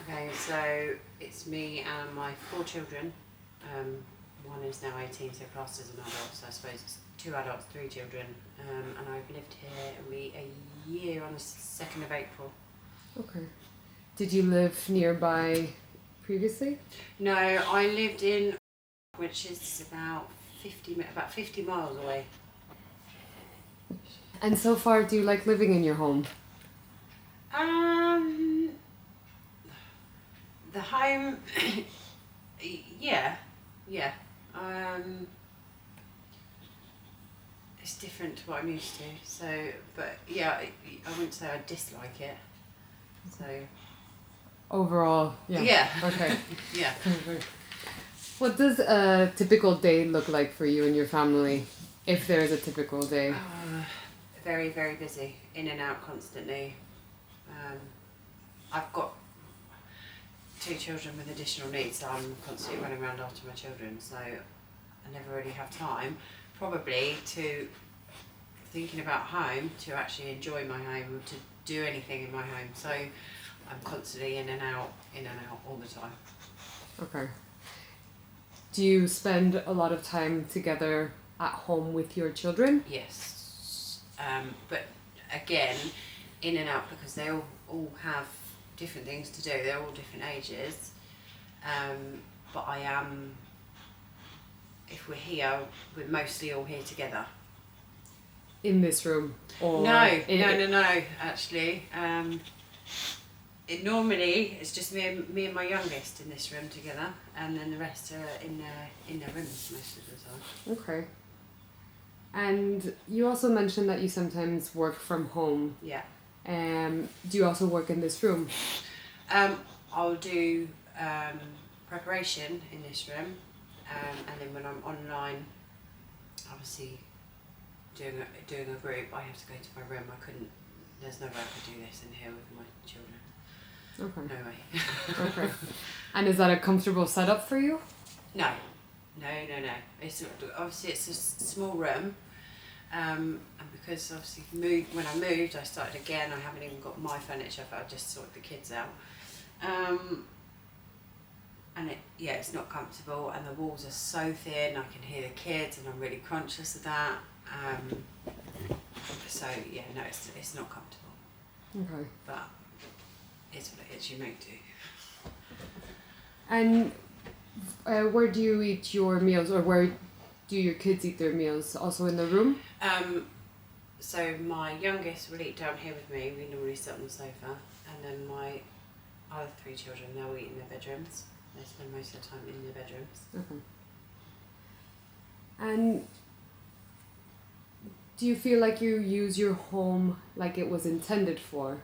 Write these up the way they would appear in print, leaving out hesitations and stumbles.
Okay, so it's me and my 4 children. One is now 18, so classed as an adult, so I suppose it's 2 adults, 3 children. And I've lived here, it'll be a year on the 2nd of April. Okay. Did you live nearby previously? No, I lived in, which is about 50 miles away. And so far, do you like living in your home? The home, yeah. It's different to what I'm used to. So, but yeah, I wouldn't say I dislike it. So. Overall, yeah. Yeah. Okay. Yeah. What does a typical day look like for you and your family, if there is a typical day? Very, very busy. In and out constantly. I've got 2 children with additional needs, so I'm constantly running around after my children. So I never really have time, probably, to thinking about home, to actually enjoy my home, or to do anything in my home. So I'm constantly in and out all the time. Okay. Do you spend a lot of time together at home with your children? Yes. But again, in and out, because they all have different things to do. They're all different ages. But I am, if we're here, we're mostly all here together. In this room? Or No, actually. Normally it's just me and my youngest in this room together, and then the rest are in their rooms most of the time. Okay. And you also mentioned that you sometimes work from home. Yeah. Do you also work in this room? I'll do preparation in this room, and then when I'm online, obviously doing a group, I have to go to my room. There's no way I could do this in here with my children. Okay. No way. Okay. And is that a comfortable setup for you? No. It's obviously it's a small room, and because obviously when I moved, I started again. I haven't even got my furniture, but I just sorted the kids out. And it's not comfortable, and the walls are so thin. I can hear the kids, and I'm really conscious of that. So yeah, no, it's not comfortable. Okay. But it's what it is. You make do. And where do you eat your meals, or where do your kids eat their meals? Also in the room? So my youngest will eat down here with me. We normally sit on the sofa, and then my other 3 children, they'll eat in their bedrooms. They spend most of the time in their bedrooms. Okay. And do you feel like you use your home like it was intended for?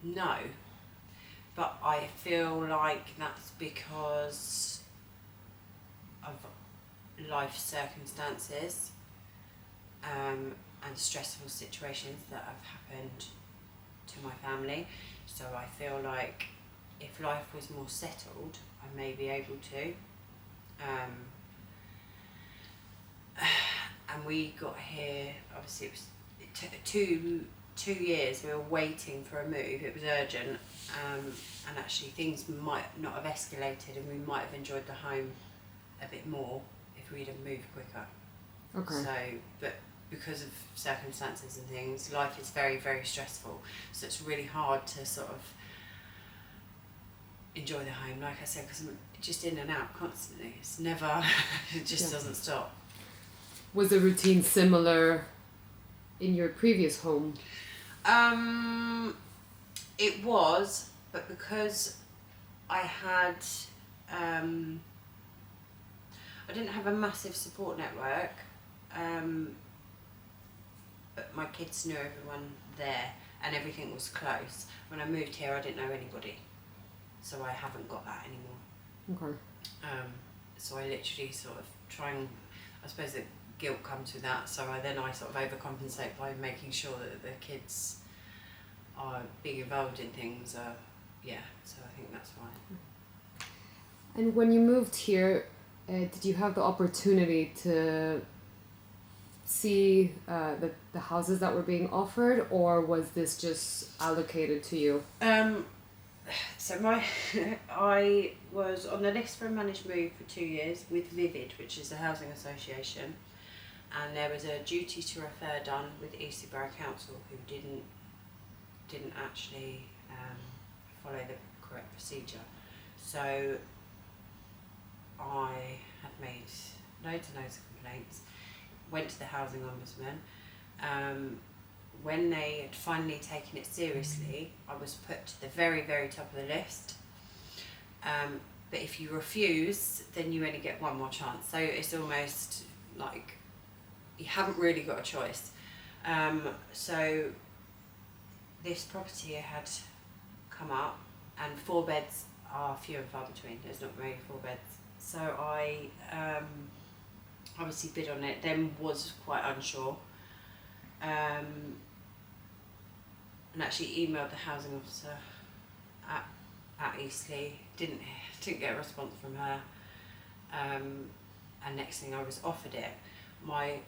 No, but I feel like that's because of life circumstances and stressful situations that have happened to my family. So I feel like if life was more settled, I may be able to. And we got here, obviously it was two years, we were waiting for a move. It was urgent, and actually things might not have escalated, and we might have enjoyed the home a bit more if we'd have moved quicker. Okay. So, but because of circumstances and things, life is very, very stressful. So it's really hard to sort of enjoy the home, like I said, because I'm just in and out constantly. It's never, it just doesn't stop. Was the routine similar in your previous home? It was, but because I had, I didn't have a massive support network, but my kids knew everyone there and everything was close. When I moved here, I didn't know anybody, so I haven't got that anymore. Okay. So I literally sort of I suppose the guilt comes with that, so I sort of overcompensate by making sure that the kids are being involved in things, so I think that's why. And when you moved here, did you have the opportunity to see the houses that were being offered, or was this just allocated to you? So I was on the list for a managed move for 2 years with Vivid, which is a housing association, and there was a duty to refer done with Eastleigh Borough Council, who didn't actually follow the correct procedure. So I had made loads and loads of complaints, went to the housing ombudsman. When they had finally taken it seriously, I was put to the very, very top of the list. But if you refuse, then you only get one more chance. So it's almost like you haven't really got a choice. So this property had come up, and 4 beds are few and far between. There's not very 4 beds. So I obviously bid on it, then was quite unsure. And actually emailed the housing officer at Eastleigh, didn't get a response from her, and next thing I was offered it. My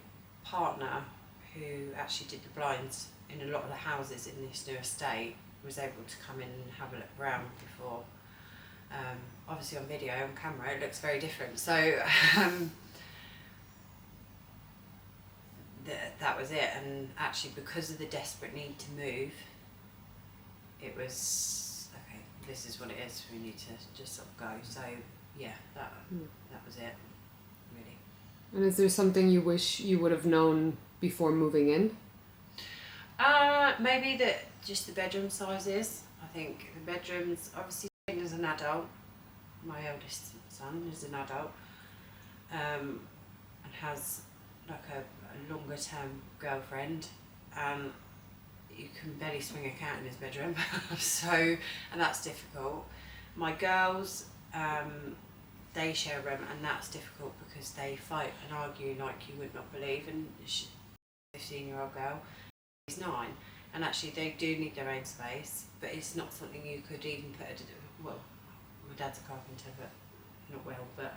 partner, who actually did the blinds in a lot of the houses in this new estate, was able to come in and have a look around before. Obviously on video, on camera, it looks very different, so that was it. And actually, because of the desperate need to move, it was okay, this is what it is, we need to just sort of go. So yeah, that was it, really. And is there something you wish you would have known before moving in? Maybe that just the bedroom sizes. I think the bedrooms, obviously as an adult, my eldest son is an adult, and has like a longer term girlfriend, you can barely swing a cat in his bedroom. So, and that's difficult. My girls, they share a room, and that's difficult because they fight and argue like you would not believe. And she's a 15-year-old girl, she's 9, and actually they do need their own space, but it's not something you could even put well, my dad's a carpenter, but not well, but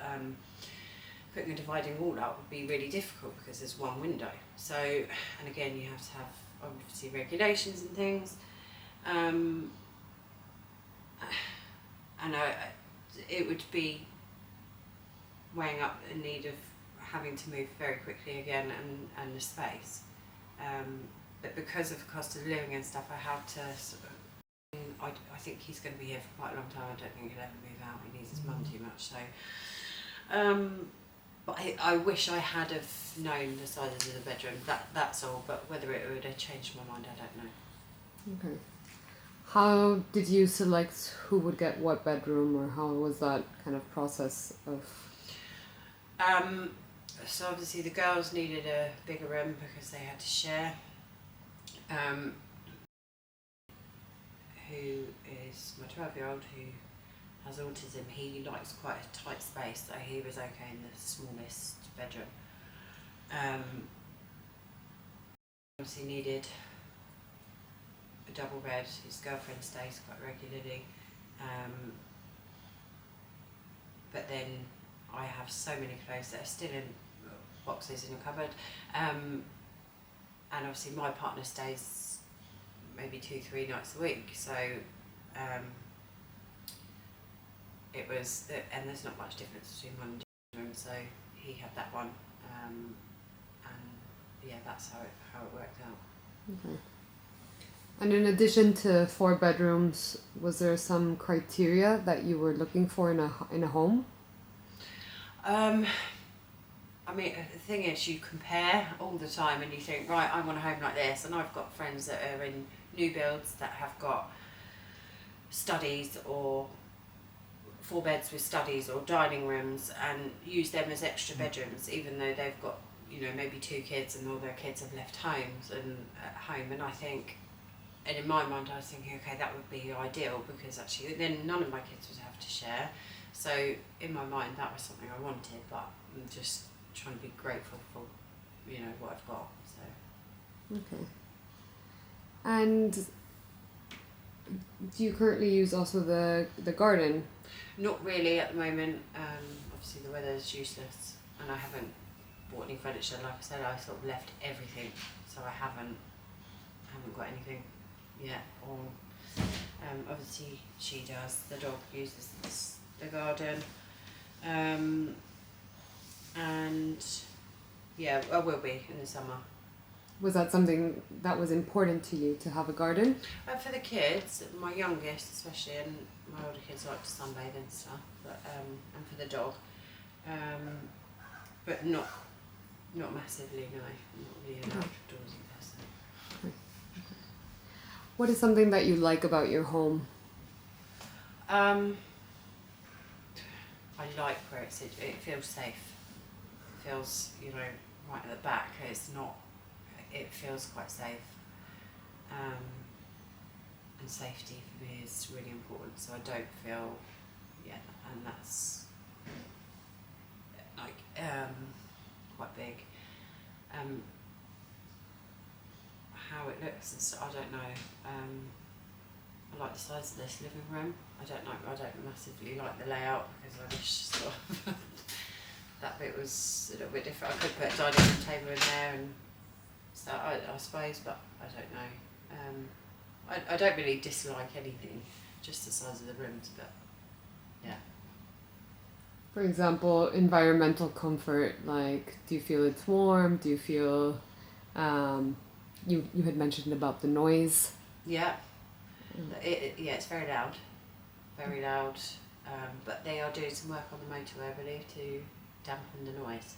putting a dividing wall up would be really difficult because there's one window. So, and again, you have to have obviously regulations and things, and it would be weighing up the need of having to move very quickly again, and the space, but because of the cost of living and stuff, I had to sort of, I think he's going to be here for quite a long time. I don't think he'll ever move out. He needs his mum too much. So but I wish I had have known the sizes of the bedroom. That's all. But whether it would have changed my mind, I don't know. Okay. How did you select who would get what bedroom, or how was that kind of process of? So obviously the girls needed a bigger room because they had to share. Who is my 12-year-old who has autism, he likes quite a tight space, so he was okay in the smallest bedroom. Obviously needed a double bed. His girlfriend stays quite regularly, but then I have so many clothes that are still in boxes in a cupboard, and obviously my partner stays maybe 2-3 nights a week, so it was, and there's not much difference between one and two rooms, so he had that one, and yeah, that's how it worked out. Okay. And in addition to 4 bedrooms, was there some criteria that you were looking for in a home? I mean, the thing is, you compare all the time and you think, right, I want a home like this, and I've got friends that are in new builds that have got studies or 4 beds with studies or dining rooms, and use them as extra bedrooms, even though they've got, maybe 2 kids and all their kids have left homes and at home. And I think, and in my mind I was thinking, okay, that would be ideal, because actually then none of my kids would have to share. So in my mind that was something I wanted, but I'm just trying to be grateful for what I've got. So okay. And do you currently use also the garden? not really at the moment. Obviously the weather's useless, and I haven't bought any furniture. Like I said, I sort of left everything, so I haven't got anything yet. Or obviously she does. The dog uses the garden, and yeah, I will be in the summer. Was that something that was important to you, to have a garden? For the kids, my youngest especially, and my older kids like to sunbathe and stuff, but and for the dog, but not massively. No, I'm not really an outdoorsy person. What is something that you like about your home? I like where it feels safe. It feels, right at the back. It feels quite safe. And safety for me is really important, so I don't feel, and that's like quite big. How it looks and stuff, I don't know. I like the size of this living room. I don't massively like the layout, because I wish sort of that bit was a little bit different. I could put a dining room table in there and stuff, I suppose, but I don't know. I don't really dislike anything, just the size of the rooms, but yeah. For example, environmental comfort, like, do you feel it's warm? Do you feel, you had mentioned about the noise. Yeah. It's very loud. Very loud. But they are doing some work on the motorway, I believe, to dampen the noise.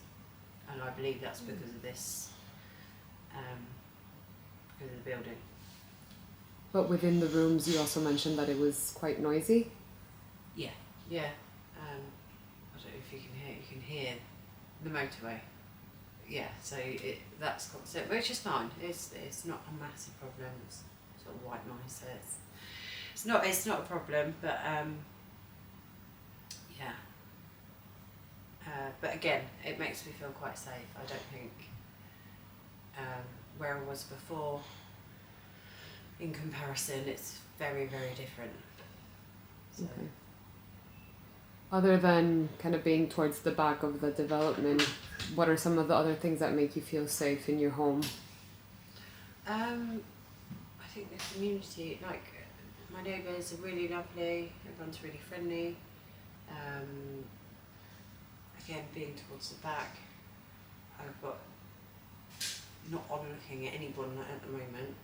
And I believe that's because of this, because of the building. But within the rooms, you also mentioned that it was quite noisy. Yeah. I don't know if you can hear the motorway. Yeah, so that's constant, which is fine. It's not a massive problem. It's sort of white noise, so it's not a problem. But yeah. But again, it makes me feel quite safe. I don't think where I was before, in comparison, it's very, very different. So. Okay. Other than kind of being towards the back of the development, what are some of the other things that make you feel safe in your home? I think the community, like my neighbours are really lovely, everyone's really friendly. Again, being towards the back, I've got not on looking at anyone at the moment,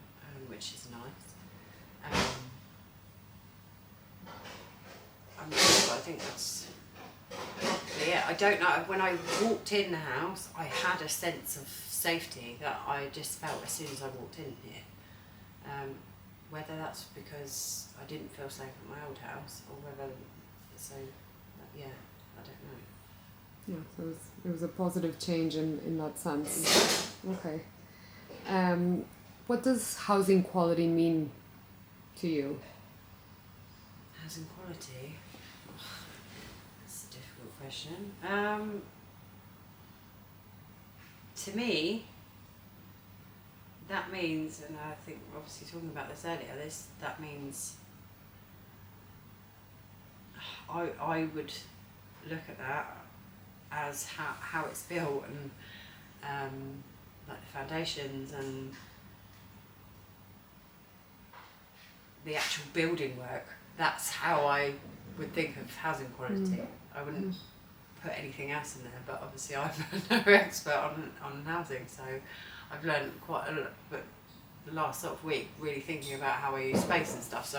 which is nice. I think that's probably it. I don't know, when I walked in the house, I had a sense of safety that I just felt as soon as I walked in here. Whether that's because I didn't feel safe at my old house, or whether, I don't know. Yeah, so it was a positive change in that sense. Okay. What does housing quality mean to you? Housing quality? That's a difficult question. To me, that means, and I think we're obviously talking about this earlier, that means I would look at that as how it's built, and like the foundations and the actual building work. That's how I would think of housing quality. I wouldn't put anything else in there, but obviously I'm no expert on housing, so I've learned quite a lot, but the last sort of week really thinking about how I use space and stuff, so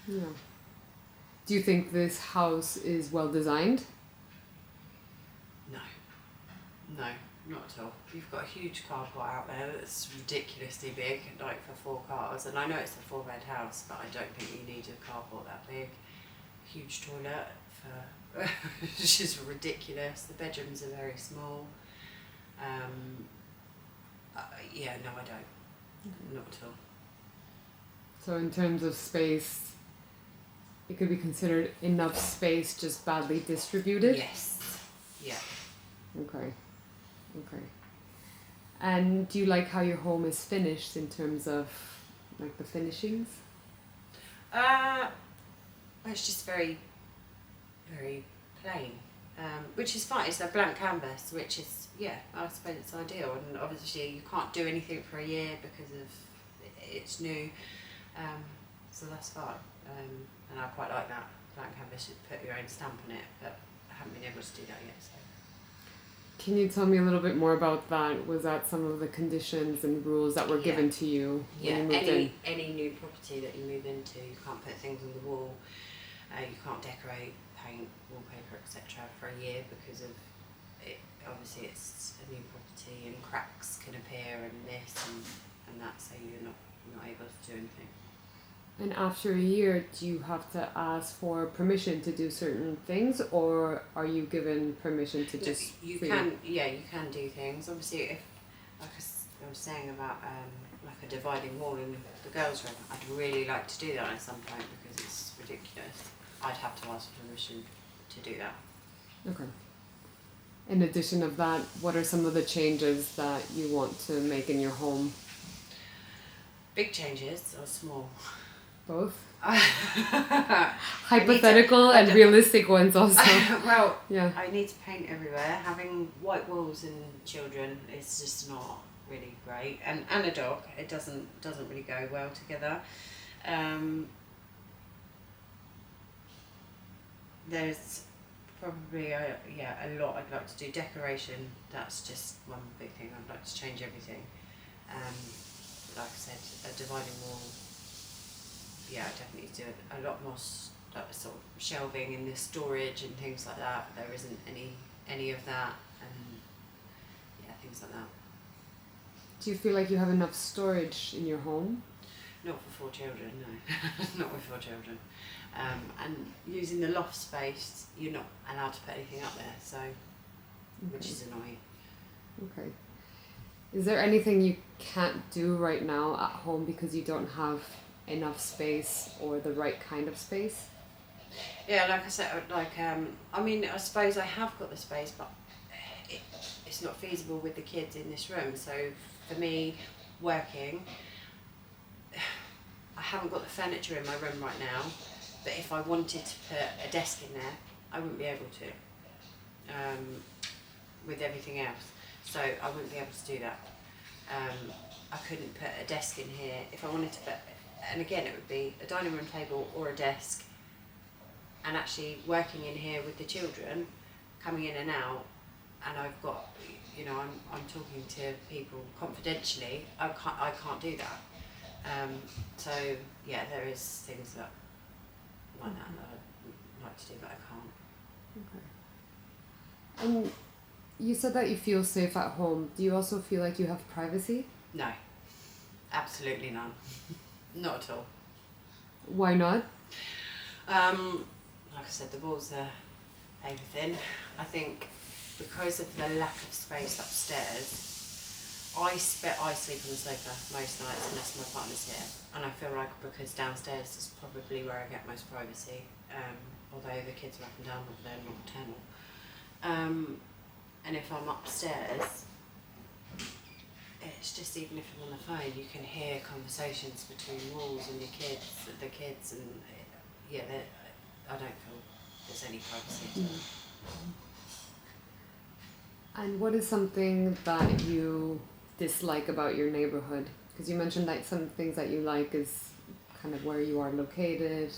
Yeah. Do you think this house is well designed? No, not at all. You've got a huge carport out there that's ridiculously big, like for 4 cars, and I know it's a 4-bed house, but I don't think you need a carport that big. Huge toilet which is ridiculous. The bedrooms are very small. No, I don't. Not at all. So in terms of space, it could be considered enough space, just badly distributed? Yes. Yeah. Okay. And do you like how your home is finished in terms of like the finishings? It's just very, very plain. which is fine. It's a blank canvas, which is, yeah, I suppose it's ideal. And obviously you can't do anything for a year because of it's new, so that's fine. And I quite like that blank canvas. You put your own stamp on it, but I haven't been able to do that yet. So. Can you tell me a little bit more about that? Was that some of the conditions and rules that were given to you when you moved in? Any new property that you move into, you can't put things on the wall, you can't decorate, paint, wallpaper, etc. for a year because of it. Obviously, it's a new property and cracks can appear and this and that, so you're not able to do anything. And after a year, do you have to ask for permission to do certain things, or are you given permission to just? You can do things. Obviously, if like I was saying about like a dividing wall in the girls' room, I'd really like to do that at some point because it's ridiculous. I'd have to ask for permission to do that. Okay. In addition of that, what are some of the changes that you want to make in your home? Big changes or small? Both. Hypothetical and realistic ones also. Well, yeah. I need to paint everywhere. Having white walls and children is just not really great. And a dog, it doesn't really go well together. There's probably a lot I'd like to do. Decoration, that's just one big thing. I'd like to change everything. Like I said, a dividing wall. Yeah, I definitely do a lot more sort of shelving in the storage and things like that. There isn't any of that, and yeah, things like that. Do you feel like you have enough storage in your home? Not for 4 children, no. Not with 4 children. And using the loft space, you're not allowed to put anything up there, so which is annoying. Okay. Is there anything you can't do right now at home because you don't have enough space or the right kind of space? Yeah, like I said, I mean, I suppose I have got the space, but it's not feasible with the kids in this room. So for me, working, I haven't got the furniture in my room right now, but if I wanted to put a desk in there, I wouldn't be able to, with everything else. So I wouldn't be able to do that. I couldn't put a desk in here if I wanted to put, and again it would be a dining room table or a desk, and actually working in here with the children, coming in and out, and I've got, you know, I'm talking to people confidentially, I can't do that. So yeah, there is things that like that I'd like to do, but I can't. Okay. And you said that you feel safe at home. Do you also feel like you have privacy? No, absolutely none. Not at all. Why not? Like I said, the walls are everything. I think because of the lack of space upstairs, I sleep on the sofa most nights unless my partner's here, and I feel like because downstairs is probably where I get most privacy, although the kids are up and down, but they're nocturnal. And if I'm upstairs, it's just, even if I'm on the phone, you can hear conversations between walls and the kids, and yeah, I don't feel there's any privacy at all. And what is something that you dislike about your neighborhood? Because you mentioned that some things that you like is kind of where you are located.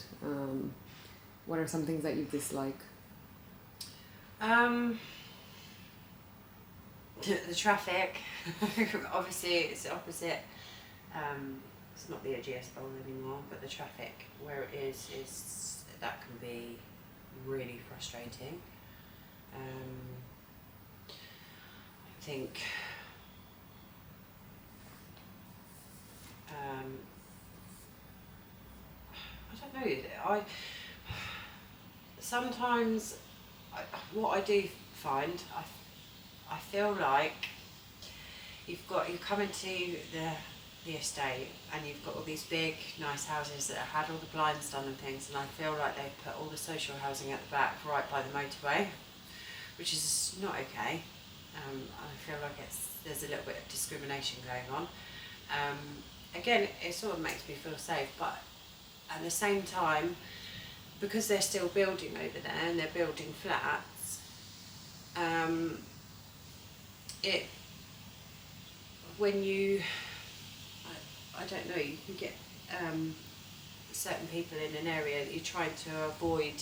What are some things that you dislike? The traffic, obviously it's opposite. It's not the OGS bowl anymore, but the traffic where it is that can be really frustrating. I think I don't know. Sometimes what I do find, I feel like you come into the estate and you've got all these big nice houses that have had all the blinds done and things, and I feel like they've put all the social housing at the back right by the motorway, which is not okay. I feel like there's a little bit of discrimination going on. Again, it sort of makes me feel safe, but at the same time, because they're still building over there and they're building flats, it when you I don't know, you can get certain people in an area that you're trying to avoid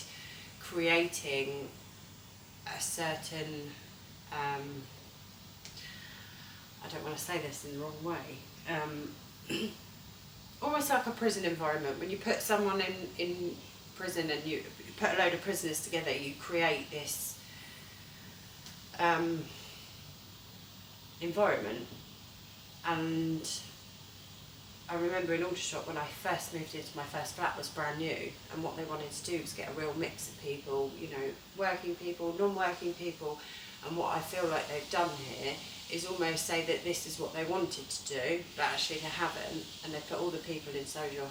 creating a certain I don't want to say this in the wrong way, almost like a prison environment. When you put someone in prison and you put a load of prisoners together, you create this environment. And I remember in Aldershot when I first moved into my first flat was brand new, and what they wanted to do was get a real mix of people, you know, working people, non-working people, and what I feel like they've done here is almost say that this is what they wanted to do, but actually they haven't, and they put all the people in social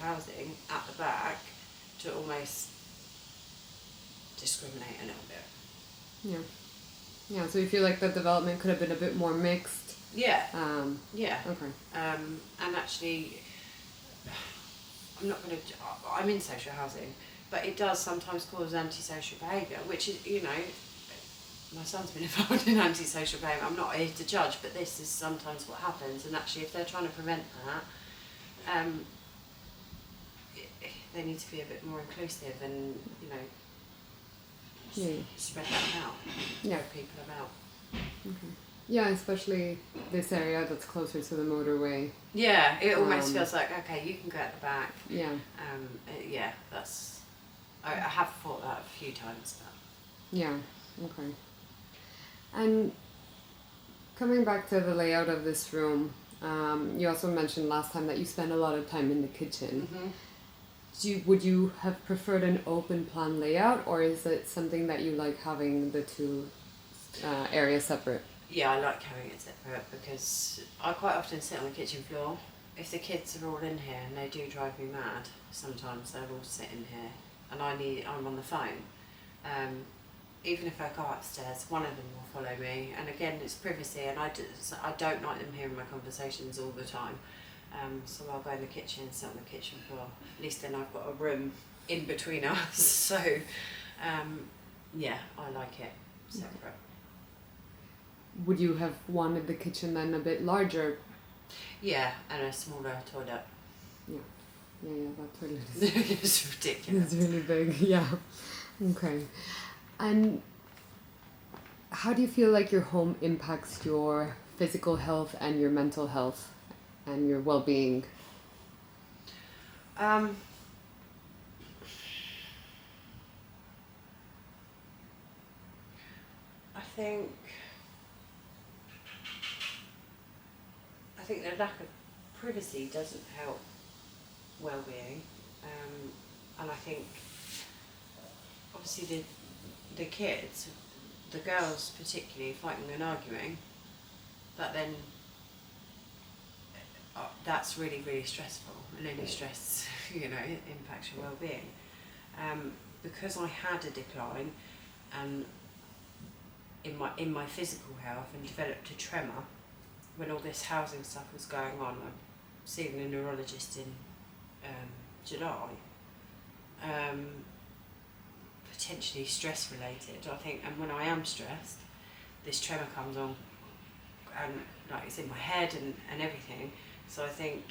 housing at the back to almost discriminate a little bit. Yeah. Yeah, so you feel like the development could have been a bit more mixed? Yeah. Yeah. Okay. And actually, I'm in social housing, but it does sometimes cause antisocial behaviour, which is, you know, my son's been involved in antisocial behaviour. I'm not here to judge, but this is sometimes what happens. And actually, if they're trying to prevent that, they need to be a bit more inclusive and, you know, spread that out. Yeah. Spread people about. Okay. Yeah, especially this area that's closer to the motorway. Yeah, it almost feels like, okay, you can go at the back. Yeah. Yeah, that's. I have thought that a few times. But. Yeah. Okay. And coming back to the layout of this room, you also mentioned last time that you spend a lot of time in the kitchen. Mm-hmm. Would you have preferred an open plan layout, or is it something that you like having the two areas separate? Yeah, I like having it separate because I quite often sit on the kitchen floor. If the kids are all in here, and they do drive me mad, sometimes they'll all sit in here, and I'm on the phone. Even if I go upstairs, one of them will follow me, and again, it's privacy, and I don't like them hearing my conversations all the time. So I'll go in the kitchen and sit on the kitchen floor. At least then I've got a room in between us. So, yeah, I like it separate. Would you have wanted the kitchen then a bit larger? Yeah, and a smaller toilet. Yeah, that toilet is it's ridiculous. It's really big, yeah. Okay. And how do you feel like your home impacts your physical health and your mental health and your well-being? I think the lack of privacy doesn't help well-being, and I think obviously the kids, the girls particularly, fighting and arguing, that then that's really, really stressful, and any stress, you know, it impacts your well-being. Because I had a decline and in my physical health and developed a tremor when all this housing stuff was going on. I'm seeing a neurologist in July. Potentially stress related, I think, and when I am stressed, this tremor comes on, and like it's in my head and everything. So I think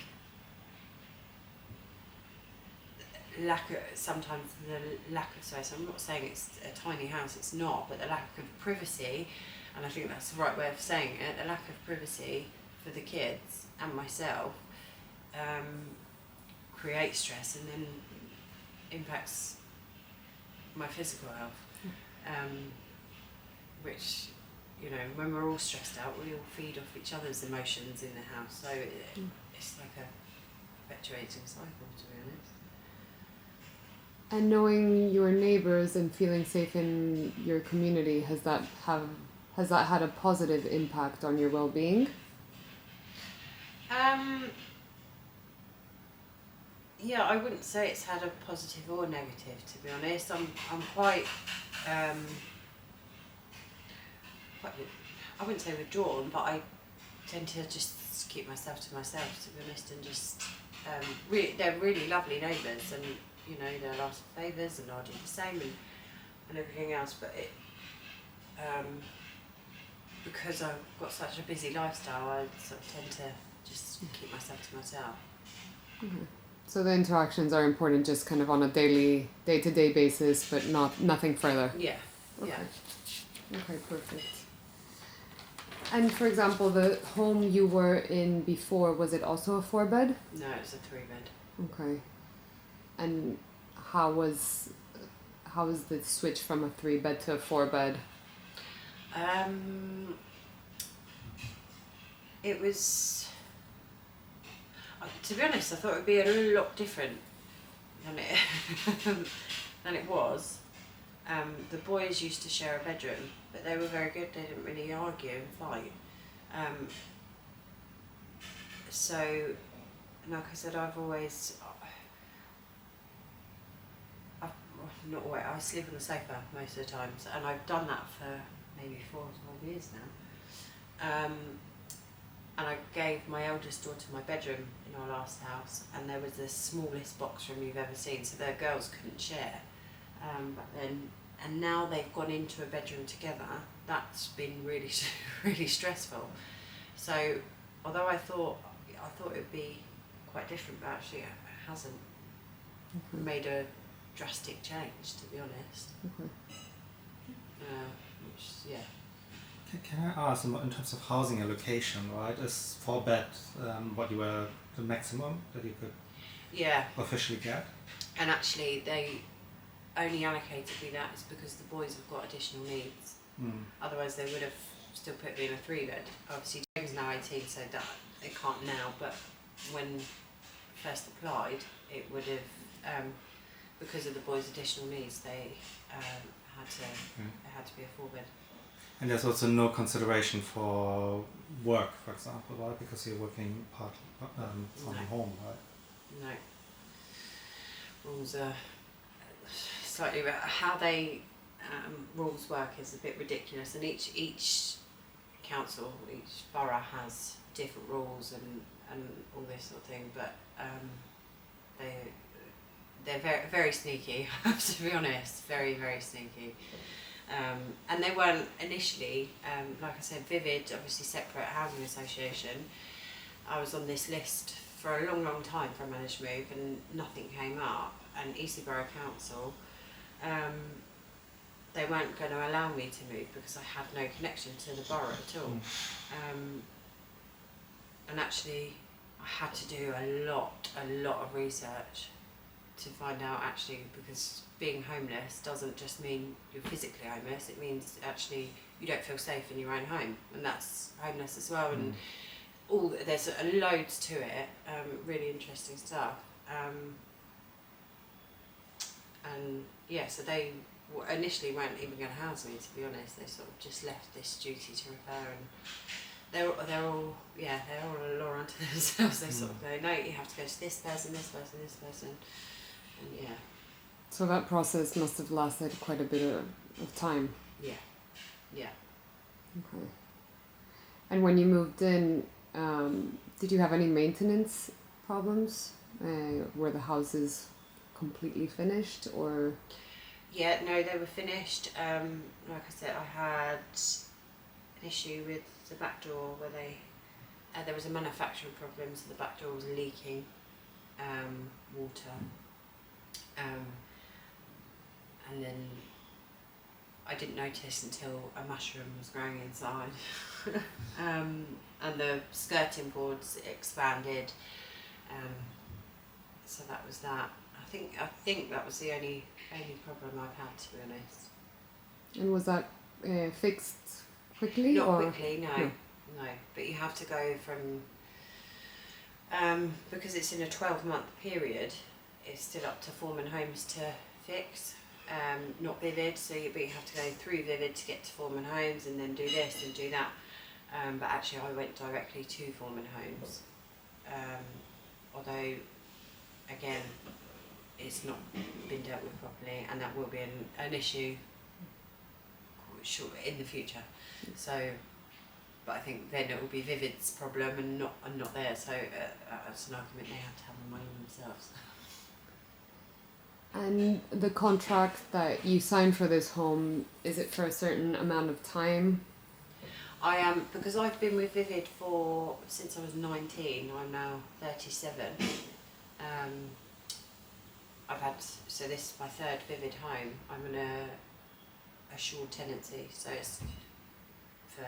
sometimes the lack of space. I'm not saying it's a tiny house, it's not, but the lack of privacy, and I think that's the right way of saying it. The lack of privacy for the kids and myself creates stress, and then impacts my physical health, which, you know, when we're all stressed out, we all feed off each other's emotions in the house, so it's like a perpetuating cycle, to be honest. And knowing your neighbours and feeling safe in your community, has that had a positive impact on your well-being? Yeah, I wouldn't say it's had a positive or negative, to be honest. I'm quite, I wouldn't say withdrawn, but I tend to just keep myself to myself, to be honest, and just, they're really lovely neighbours, and, you know, they'll ask for favours and I'll do the same and everything else, but because I've got such a busy lifestyle, I sort of tend to just keep myself to myself. Okay. So the interactions are important, just kind of on a day-to-day basis, but nothing further. Yeah. Okay. Yeah. Okay, perfect. And for example, the home you were in before, was it also a 4-bed? No, it's a 3-bed. Okay. And how was the switch from a 3-bed to a 4-bed? It was, to be honest, I thought it would be a lot different than it was. The boys used to share a bedroom, but they were very good. They didn't really argue and fight. So, like I said, I sleep on the sofa most of the times, and I've done that for maybe 4 or 5 years now. And I gave my eldest daughter my bedroom in our last house, and there was the smallest box room you've ever seen, so their girls couldn't share. But then, and now they've gone into a bedroom together. That's been really, really stressful. So, although I thought it would be quite different, but actually it hasn't made a drastic change, to be honest. Okay. Yeah. Can I ask, in terms of housing allocation, right? Is 4-bed what you were the maximum that you could officially get? And actually, they only allocated me that is because the boys have got additional needs. Otherwise, they would have still put me in a 3-bed. Obviously, James is now 18, so that they can't now. But when first applied, it would have, because of the boys' additional needs, they had to be a 4-bed. And there's also no consideration for work, for example, right? Because you're working part from home, right? No. Rules are slightly, how they rules work is a bit ridiculous, and each council, each borough has different rules and all this sort of thing. But they're very, very sneaky. I have to be honest, very, very sneaky. And they weren't initially, like I said, Vivid, obviously separate housing association. I was on this list for a long, long time for a managed move, and nothing came up. And Eastleigh Borough Council, they weren't going to allow me to move because I had no connection to the borough at all. And actually, I had to do a lot of research to find out, actually, because being homeless doesn't just mean you're physically homeless, it means actually you don't feel safe in your own home, and that's homeless as well. And there's loads to it, really interesting stuff. And yeah, so they initially weren't even going to house me, to be honest. They sort of just left this duty to refer, and they're all a law unto themselves. They sort of go, no, you have to go to this person, this person, this person, and yeah. So that process must have lasted quite a bit of time. Yeah. Okay. And when you moved in, did you have any maintenance problems? Were the houses completely finished, or? Yeah, no, they were finished. Like I said, I had an issue with the back door where there was a manufacturing problem, so the back door was leaking water. And then I didn't notice until a mushroom was growing inside. And the skirting boards expanded. So that was that. I think that was the only problem I've had, to be honest. And was that fixed quickly? Not quickly, no. But you have to go from, because it's in a 12-month period, it's still up to Foreman Homes to fix, not Vivid. So you have to go through Vivid to get to Foreman Homes, and then do this and do that. But actually, I went directly to Foreman Homes. Although, again, it's not been dealt with properly, and that will be an issue in the future. So, but I think then it will be Vivid's problem and not theirs. So that's an argument they have to have among themselves. And the contract that you signed for this home, is it for a certain amount of time? I am, because I've been with Vivid since I was 19, I'm now 37. So this is my third Vivid home. I'm in a assured tenancy, so it's for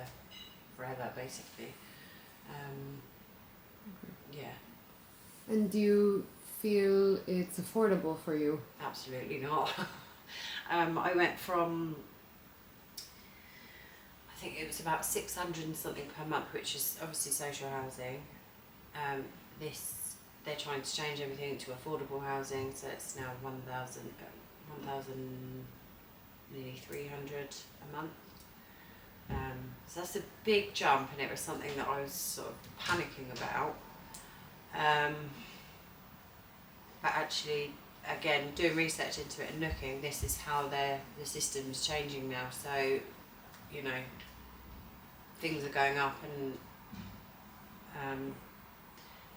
forever basically. Yeah. And do you feel it's affordable for you? Absolutely not. I went from, I think it was about 600 and something per month, which is obviously social housing. They're trying to change everything to affordable housing, so it's now 1,000, nearly 300 a month. So that's a big jump, and it was something that I was sort of panicking about. But actually, again, doing research into it and looking, this is how the system's changing now. So, you know, things are going up, and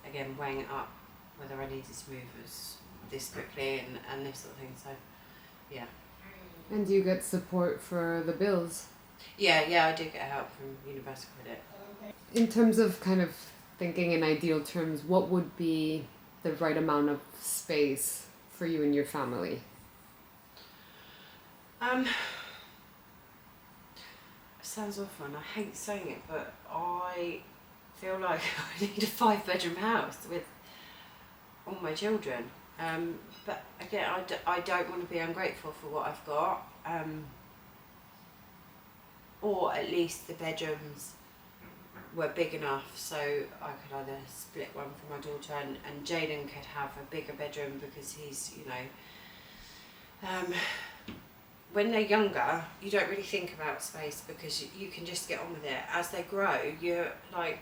again, weighing it up whether I needed to move this quickly and this sort of thing. So, yeah. And do you get support for the bills? Yeah, I do get help from Universal Credit. In terms of kind of thinking in ideal terms, what would be the right amount of space for you and your family? Sounds awful, and I hate saying it, but I feel like I need a 5-bedroom house with all my children. But again, I don't want to be ungrateful for what I've got. Or at least the bedrooms were big enough so I could either split one for my daughter, and Jaden could have a bigger bedroom because he's, you know, when they're younger, you don't really think about space because you can just get on with it. As they grow, you're like,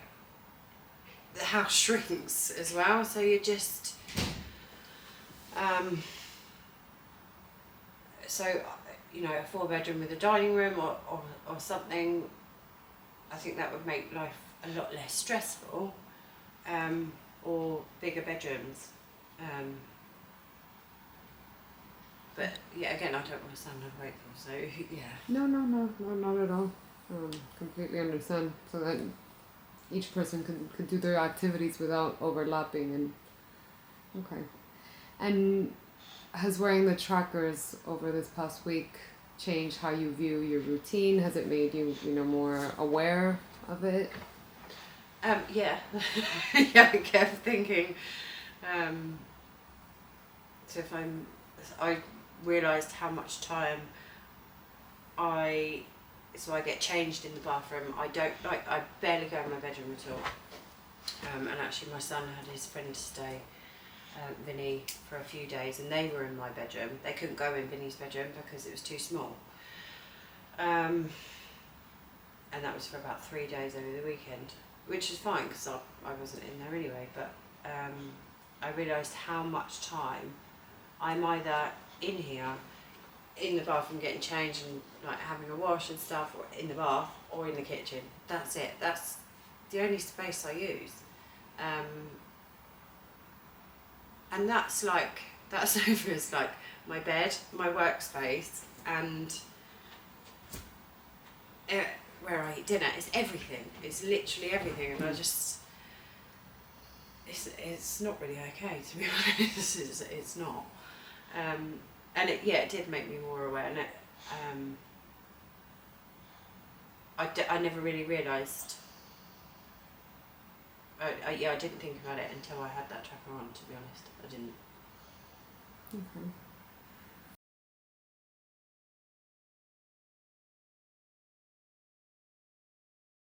the house shrinks as well, so you're just, so, you know, a 4-bedroom with a dining room or something, I think that would make life a lot less stressful, or bigger bedrooms. But yeah, again, I don't want to sound ungrateful, so yeah. No, not at all. Completely understand. So that each person could do their activities without overlapping, and okay. And has wearing the trackers over this past week changed how you view your routine? Has it made you, more aware of it? Yeah. Yeah, I kept thinking, so I realised how much time I get changed in the bathroom. I barely go in my bedroom at all. And actually my son had his friend stay, Vinny, for a few days, and they were in my bedroom. They couldn't go in Vinny's bedroom because it was too small. And that was for about 3 days over the weekend, which is fine because I wasn't in there anyway, but I realised how much time I'm either in here, in the bathroom getting changed and like having a wash and stuff, or in the bath, or in the kitchen. That's it. That's the only space I use. And that's over as like my bed, my workspace, and where I eat dinner. It's everything. It's literally everything, and I just, it's not really okay, to be honest. It's not. And it did make me more aware, and I never really realised. I didn't think about it until I had that tracker on, to be honest. I didn't. Okay.